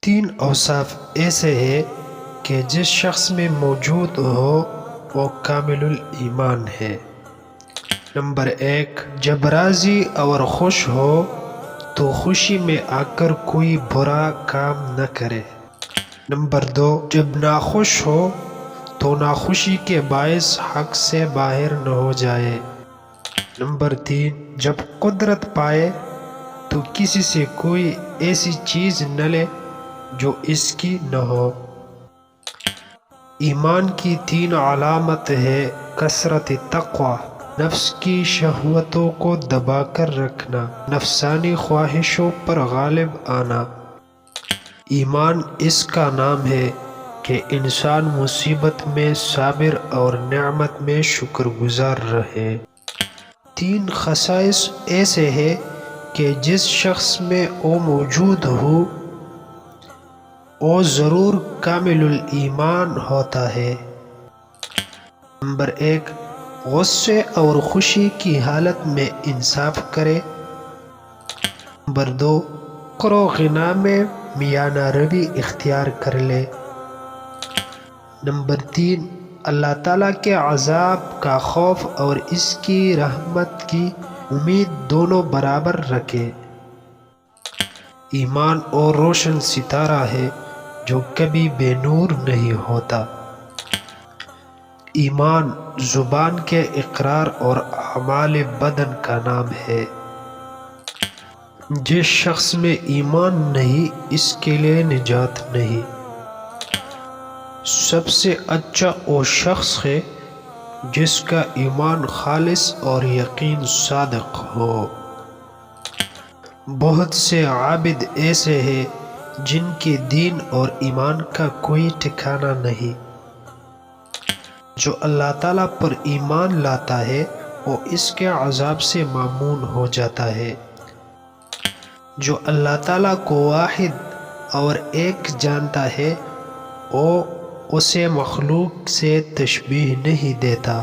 تین اوصاف ایسے ہیں کہ جس شخص میں موجود ہو وہ کامل الایمان ہے۔ نمبر 1، جب راضی اور خوش ہو تو خوشی میں آ کر کوئی برا کام نہ کرے۔ نمبر 2، جب ناخوش ہو تو ناخوشی کے باعث حق سے باہر نہ ہو جائے۔ نمبر 3، جب قدرت پائے تو کسی سے کوئی ایسی چیز نہ لے جو اس کی نہ ہو۔ ایمان کی 3 علامت ہے: کثرت تقوی، نفس کی شہوتوں کو دبا کر رکھنا، نفسانی خواہشوں پر غالب آنا۔ ایمان اس کا نام ہے کہ انسان مصیبت میں صابر اور نعمت میں شکر گزار رہے۔ 3 خصائص ایسے ہیں کہ جس شخص میں وہ موجود ہو وہ ضرور کامل الایمان ہوتا ہے۔ نمبر 1، غصے اور خوشی کی حالت میں انصاف کرے۔ نمبر 2، فقر و غنا میں میانہ روی اختیار کر لے۔ نمبر 3، اللہ تعالیٰ کے عذاب کا خوف اور اس کی رحمت کی امید دونوں برابر رکھے۔ ایمان اور روشن ستارہ ہے جو کبھی بے نور نہیں ہوتا۔ ایمان زبان کے اقرار اور اعمال بدن کا نام ہے۔ جس شخص میں ایمان نہیں اس کے لیے نجات نہیں۔ سب سے اچھا وہ شخص ہے جس کا ایمان خالص اور یقین صادق ہو۔ بہت سے عابد ایسے ہیں جن کے دین اور ایمان کا کوئی ٹھکانہ نہیں۔ جو اللہ تعالیٰ پر ایمان لاتا ہے وہ اس کے عذاب سے مامون ہو جاتا ہے۔ جو اللہ تعالیٰ کو واحد اور ایک جانتا ہے وہ اسے مخلوق سے تشبیہ نہیں دیتا۔